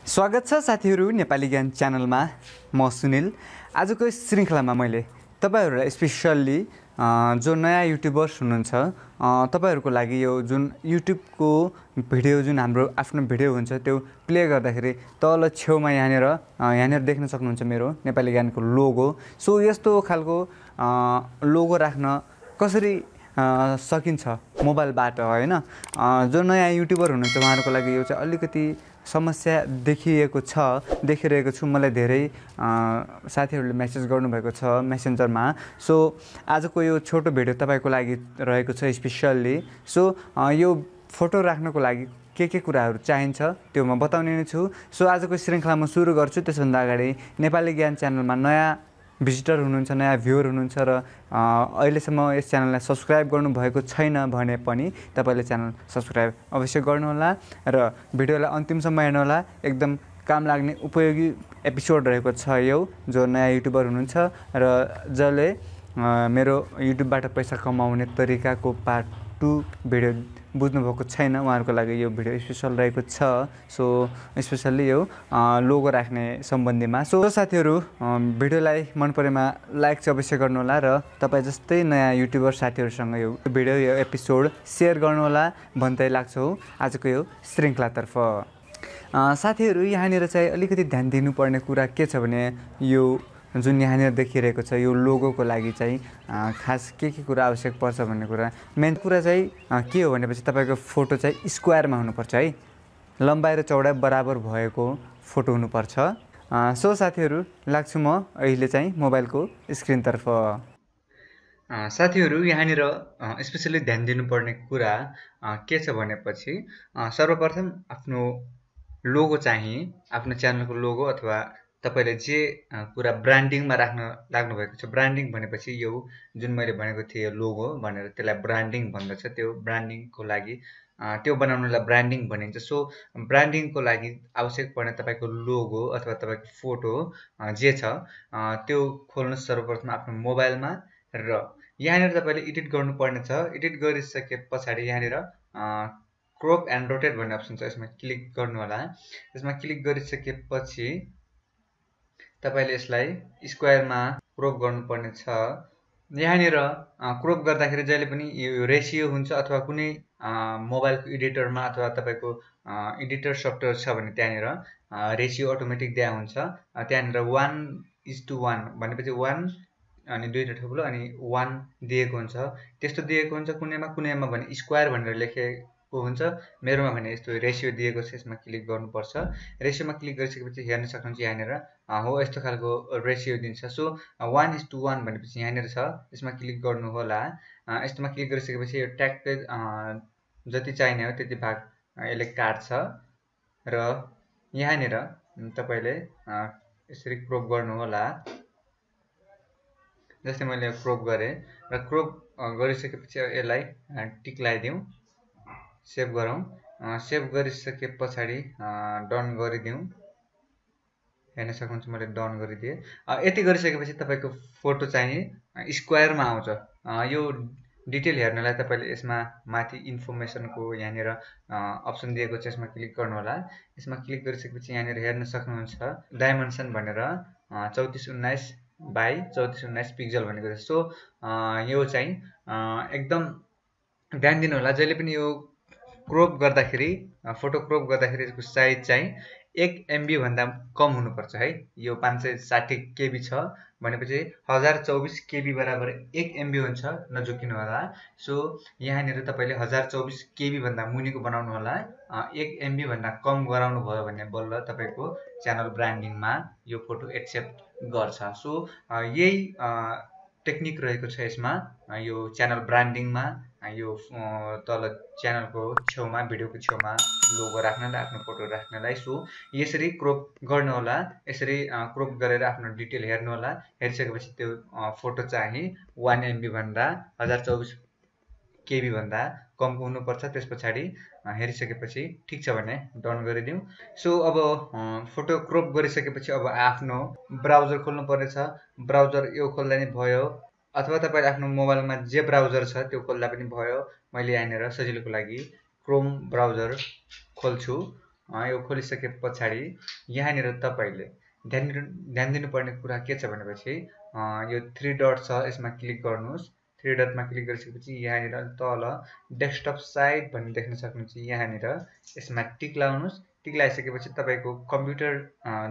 स्वागत छ साथीहरू नेपाली ज्ञान च्यानलमा। म सुनिल। आजको यस श्रृङ्खलामा मैले तपाईहरुलाई स्पेशल्ली जो नयाँ युट्युबर्स हुनुहुन्छ तपाईहरुको लागि यो जुन युट्युबको भिडियो जुन हाम्रो आफ्नो भिडियो हुन्छ त्यो प्ले गर्दाखेरि तल छेउमा यहाँनिर देख्न सक्नुहुन्छ मेरो नेपाली ज्ञानको लोगो। सो यस्तो खालको लोगो राख्न कसरी सकिन्छ मोबाइलबाट हैन। जो नयाँ युट्युबर हुनुहुन्छ उहाँहरुको लागि यो चाहिँ अलिकति समस्या देखिरहेको छु। मलाई धेरै साथीहरूले मेसेज गर्नुभएको छ मेसेन्जरमा। सो आजको यो छोटो भिडियो तपाईको लागि रहेको छ स्पेशल्ली। सो यो फोटो राख्नको लागि के कुराहरू चाहिन्छ त्यो म बताउने नै छु। सो आजको श्रृङ्खला म सुरु गर्छु। त्यसभन्दा अगाडि नेपाली ज्ञान च्यानलमा नयाँ भिजिटर हुनुहुन्छ, नयाँ भ्युअर हुनुहुन्छ र अहिलेसम्म यस च्यानललाई सब्स्क्राइब गर्नुभएको छैन भने पनि तपाईले च्यानल सब्स्क्राइब अवश्य गर्नुहोला र भिडियोलाई अन्तिमसम्म हेर्नुहोला। एकदम काम लाग्ने उपयोगी एपिसोड रहेको छ यो। जो नयाँ युट्युबर हुनुहुन्छ र जसले मेरो युट्युबबाट पैसा कमाउने तरिकाको पार्ट 2 भिडियो बुझ्नुभएको छैन उहाँहरुको लागि यो भिडियो स्पेशल रहेको छ। सो स्पेशल्ली यो लोगो राख्ने सम्बन्धीमा। सो साथीहरु भिडियोलाई मन परेमा लाइक चाहिँ अवश्य गर्नुहोला र तपाई जस्तै नयाँ युट्युबर साथीहरुसँग यो भिडियो यो एपिसोड शेयर गर्नुहोला भन्दै लाग्छु आजको यो श्रृङ्खलातर्फ। साथीहरु यहाँनिर चाहिँ अलिकति ध्यान दिनुपर्ने कुरा के छ भने यो जुन यहाँनिर देखिरहेको छ यो लोगोको लागि चाहिँ खास के कुरा आवश्यक पर्छ भन्ने कुरा मेन कुरा चाहिँ के हो भनेपछि तपाईको फोटो चाहिँ स्क्वायरमा हुनुपर्छ है। लम्बाइ र चौडाइ बराबर भएको फोटो हुनुपर्छ। सो साथीहरु लाग्छु म अहिले चाहिँ मोबाइलको स्क्रिनतर्फ। साथीहरु यहाँनिर स्पेशली ध्यान दिनुपर्ने कुरा के छ भनेपछि सर्वप्रथम आफ्नो लोगो चाहिँ आफ्नो च्यानलको लोगो अथवा तपाईले जे कुरा ब्रान्डिङमा राख्न लाग्नु भएको छ। ब्रान्डिङ भनेपछि यो जुन मैले भनेको थिए लोगो भनेर त्यसलाई ब्रान्डिङ भन्दछ। त्यो ब्रान्डिङको लागि त्यो बनाउनलाई ब्रान्डिङ भनिन्छ। सो ब्रान्डिङको लागि आवश्यक पर्ने तपाईको लोगो अथवा तपाईको फोटो जे छ त्यो खोल्नु सर्वप्रथम आफ्नो मोबाइलमा र यहाँनिर तपाईले एडिट गर्नुपर्ने छ। एडिट गरिसकेपछि यहाँनिर क्रप एन्ड रोटेट भन्ने अप्सन छ, यसमा क्लिक गर्नु होला। यसमा क्लिक गरिसकेपछि तपाईले यसलाई स्क्वायरमा क्रप गर्नुपर्ने छ। यहाँनिर क्रप गर्दाखेरि जहिले पनि यो रेशियो हुन्छ अथवा कुनै मोबाइलको एडिटरमा अथवा तपाईको एडिटर सफ्टवेयर छ भने त्यहाँनिर रेशियो अटोमेटिक दिया हुन्छ। त्यहाँनिर 1:1 भनेपछि 1 अनि दुईटा ठुलो अनि 1 दिएको हुन्छ। त्यस्तो दिएको हुन्छ कुनैमा भने स्क्वायर भनेर लेखेको हुन्छ। मेरोमा भने यस्तो रेशियो दिएको छ। यसमा क्लिक गर्नुपर्छ। रेशियोमा क्लिक गरिसकेपछि हेर्न सक्नुहुन्छ यहाँनिर हो यस्तो खालको रेशियो दिन्छ। सो 1:1 भनेपछि यहाँनिर छ। यसमा क्लिक गर्नु होला। यस्तोमा क्लिक गरिसकेपछि यो ट्यागकै जति चाहिने हो त्यति भाग यसले काट्छ र यहाँनिर तपाईले यसरी क्रप गर्नु होला। जस्तै मैले क्रप गरे र क्रप गरिसकेपछि यसलाई टिक लगाइदिउँ, सेभ गरौँ। सेभ गरिसकेपछि डन गरिदिउँ। हेर्न सक्नुहुन्छ मैले डन गरिदिए। यति गरिसकेपछि तपाईको फोटो चाहिँ स्क्वायरमा आउँछ। यो डिटेल हेर्नलाई तपाईले यसमा माथि इन्फर्मेसनको यहाँनिर अप्सन दिएको छ, यसमा क्लिक गर्नु होला। यसमा क्लिक गरिसकेपछि यहाँनिर हेर्न सक्नुहुन्छ डाइमेन्सन भनेर 3419 x 3419 पिक्सल भनेको छ। सो यो चाहिँ एकदम ध्यान दिनु होला। जहिले पनि यो क्रप गर्दाखेरि फोटो क्रप गर्दाखेरि यसको साइज चाहिँ 1 MB भन्दा कम हुनुपर्छ है। यो 560 KB छ भनेपछि 1024 KB बराबर 1 MB हुन्छ, नझुकिनु होला। सो यहाँनिर तपाईले 1024 KB भन्दा मुनिको बनाउनु होला। 1 MB भन्दा कम गराउनु भयो भने बल्ल तपाईको च्यानल ब्रान्डिङमा यो फोटो एक्सेप्ट गर्छ। सो यही टेक्निक रहेको छ यसमा यो च्यानल ब्रान्डिङमा यो तल च्यानलको छेउमा भिडियोको छेउमा लोगो राख्नलाई आफ्नो फोटो राख्नलाई। सो यसरी क्रप गर्नु होला। यसरी क्रप गरेर आफ्नो डिटेल हेर्नु होला। हेरिसकेपछि त्यो फोटो चाहिँ 1 MB भन्दा 1024 KB भन्दा कमको हुनुपर्छ। त्यसपछि हेरिसकेपछि ठिक छ भने डन गरिदिउँ। सो अब फोटो क्रप गरिसकेपछि अब आफ्नो ब्राउजर खोल्नु पर्नेछ। ब्राउजर यो खोल्दा नि भयो अथवा तपाईले आफ्नो मोबाइलमा जे ब्राउजर छ त्यो खोल्दा पनि भयो। मैले यहाँनिर सजिलोको लागि क्रोम ब्राउजर खोल्छु। यो खोलिसके पछाडि यहाँनिर तपाईले ध्यान दिनुपर्ने कुरा के छ भनेपछि यो 3 डट छ, यसमा क्लिक गर्नुहोस्। 3 डटमा क्लिक गरिसकेपछि यहाँनिर तल डेस्कटप साइट भन्ने देख्न सक्नुहुन्छ। यहाँनिर यसमा टिक लाउनुहोस्। टिक लगाइसकेपछि तपाईको कम्प्युटर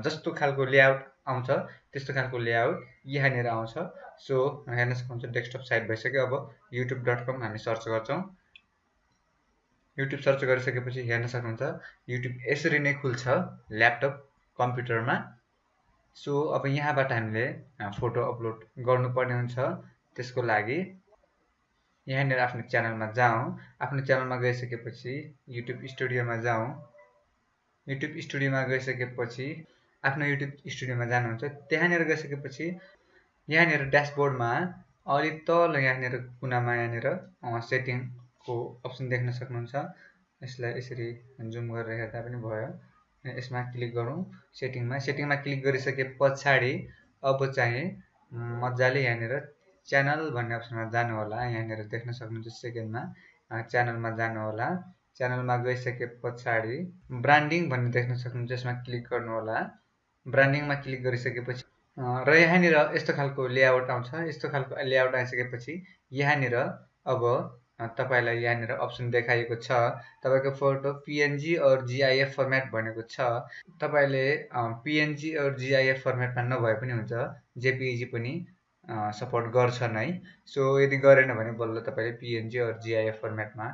जस्तो खालको लेआउट आउँछ त्यस्तो खालको लेआउट यहाँनिर आउँछ। सो हेर्न सक्नुहुन्छ डेस्कटप साइट भइसक्यो। अब youtube.com हामी सर्च गर्छौं। युट्युब सर्च गरिसकेपछि हेर्न सक्नुहुन्छ युट्युब यसरी नै खुल्छ ल्यापटप कम्प्युटरमा। सो अब यहाँबाट हामीले फोटो अपलोड गर्नुपर्ने हुन्छ। त्यसको लागि यहाँनिर आफ्नो च्यानलमा जाउँ। आफ्नो च्यानलमा गइसकेपछि युट्युब स्टुडियोमा जाउँ। युट्युब स्टुडियोमा गइसकेपछि आफ्नो युट्युब स्टुडियोमा जानुहुन्छ। त्यहाँनिर गइसकेपछि यहाँनिर ड्यासबोर्डमा अलि तल यहाँनिर कुनामा यहाँनिर सेटिङको अप्सन देख्न सक्नुहुन्छ। यसलाई यसरी जुम गरेर हेर्दा पनि भयो। यसमा क्लिक गरौँ। सेटिङमा क्लिक गरिसके पछाडि अब चाहिँ मजाले यहाँनिर च्यानल भन्ने अप्सनमा जानु होला। यहाँनिर देख्न सक्नुहुन्छ सेकेन्डमा च्यानलमा जानु होला। च्यानलमा गइसके पछाडि ब्रान्डिङ भन्ने देख्न सक्नुहुन्छ। यसमा क्लिक गर्नु होला। ब्रान्डिङमा क्लिक गरिसकेपछि र यहाँनिर यस्तो खालको लेआउट आउँछ। यस्तो खालको लेआउट आइसकेपछि यहाँनिर अब तपाईलाई यहाँनिर अप्सन देखाइएको छ। तपाईको फोटो PNG और GIF फर्मेट भनेको छ। तपाईले PNG और GIF फर्मेटमा नभए पनि हुन्छ, JPEG पनि सपोर्ट गर्छ नै। सो यदि गरेन भने बल्ल तपाईले PNG और GIF फर्मेटमा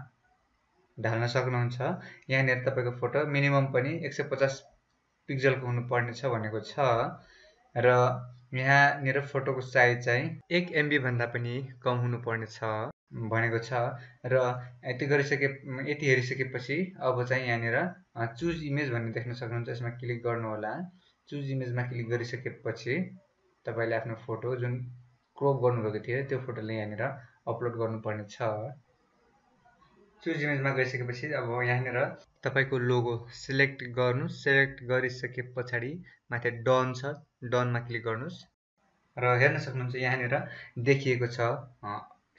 ढाल्न सक्नुहुन्छ। यहाँनिर तपाईको फोटो मिनिमम पनि 150 पिक्सलको हुनुपर्ने छ भनेको छ र यहाँनिर फोटोको साइज चाहिँ 1 MB भन्दा पनि कम हुनुपर्ने छ भनेको छ। र यति हेरिसकेपछि अब चाहिँ यहाँनिर चुज इमेज भन्ने देख्न सक्नुहुन्छ। यसमा क्लिक गर्नु होला। चुज इमेजमा क्लिक गरिसकेपछि तपाईले आफ्नो फोटो जुन क्रप गर्नुभएको थियो त्यो फोटोले यहाँनिर अपलोड गर्नुपर्ने छ। चुज इमेजमा गइसकेपछि अब यहाँनिर तपाईको लोगो सिलेक्ट गर्नुस्। सिलेक्ट गरिसके पछाडि माथि डन छ, डनमा क्लिक गर्नुस् र हेर्न सक्नुहुन्छ यहाँनिर देखिएको छ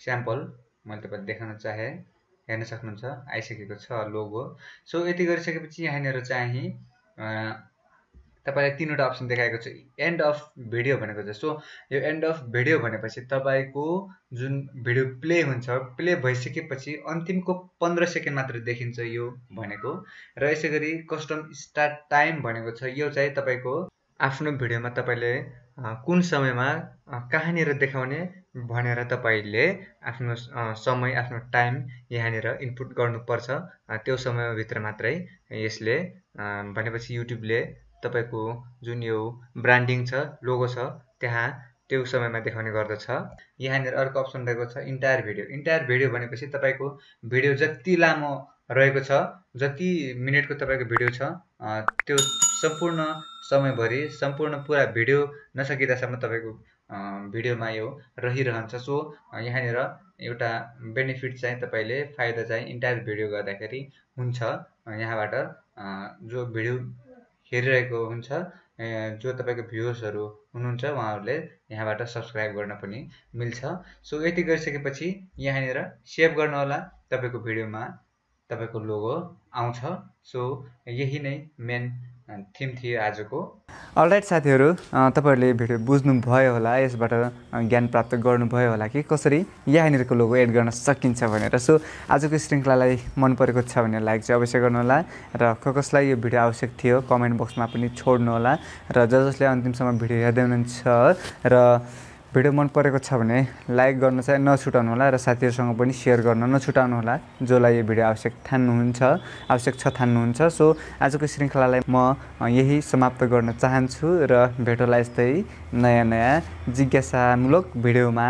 स्याम्पल। मैले तपाईलाई देखाउन चाहे, हेर्न सक्नुहुन्छ आइसकेको छ लोगो। सो यति गरिसकेपछि यहाँनिर चाहिँ तपाईलाई तीनवटा अप्सन देखाएको छ। एन्ड अफ भिडियो भनेको छ। सो यो एन्ड अफ भिडियो भनेपछि तपाईको जुन भिडियो प्ले हुन्छ, प्ले भइसकेपछि अन्तिमको 15 सेकेन्ड मात्र देखिन्छ यो भनेको। र यसैगरी कस्टम स्टार्ट टाइम भनेको छ। यो चाहिँ तपाईको आफ्नो भिडियोमा तपाईले कुन समयमा कहाँनिर देखाउने भनेर तपाईले आफ्नो समय, आफ्नो टाइम यहाँनिर इनपुट गर्नुपर्छ। त्यो समयभित्र मात्रै यसले भनेपछि युट्युबले तपाईको जुन यो ब्रान्डिङ छ, लोगो छ, त्यहाँ त्यो समयमा देखाउने गर्दछ। यहाँनिर अर्को अप्सन रहेको छ इन्टायर भिडियो। इन्टायर भिडियो भनेपछि तपाईको भिडियो जति लामो रहेको छ, जति मिनेटको तपाईको भिडियो छ, त्यो सम्पूर्ण समयभरि सम्पूर्ण पुरा भिडियो नसकिदासम्म तपाईको भिडियोमा यो रहिरहन्छ। सो यहाँनिर एउटा बेनिफिट चाहिँ तपाईले फाइदा चाहिँ इन्टायर भिडियो गर्दाखेरि हुन्छ। यहाँबाट जो भिडियो हेरिरहेको हुन्छ, जो तपाईको भ्युअर्सहरु हुनुहुन्छ, उहाँहरुले यहाँबाट सब्स्क्राइब गर्न पनि मिल्छ। सो यति गरिसकेपछि यहाँनिर सेभ गर्न होला। तपाईको भिडियोमा तपाईको लोगो आउँछ। सो यही नै मेन थीम थियो आजको। अलराइट साथीहरु, तपाईहरुले भिडियो बुझ्नु भयो होला, यसबाट ज्ञान प्राप्त गर्नुभयो होला कि कसरी यहाँनिरको लोगो एड गर्न सकिन्छ भनेर। सो आजको श्रृंखलालाई मन परेको छ भने लाइक चाहिँ अवश्य गर्नु होला र कसलाई यो भिडियो आवश्यक थियो कमेन्ट बक्समा पनि छोड्नु होला र जसले अन्तिमसम्म भिडियो हेर्दै हुनुहुन्छ र भिडियो मन परेको छ भने लाइक गर्न चाहिँ नछुटाउनु होला र साथीहरुसँग पनि शेयर गर्न नछुटाउनु होला जसलाई यो भिडियो आवश्यक छ ठान्नुहुन्छ। सो आजको श्रृंखलालाई म यही समाप्त गर्न चाहन्छु र भेटौँला यस्तै नयाँ जिज्ञासामूलक भिडियोमा।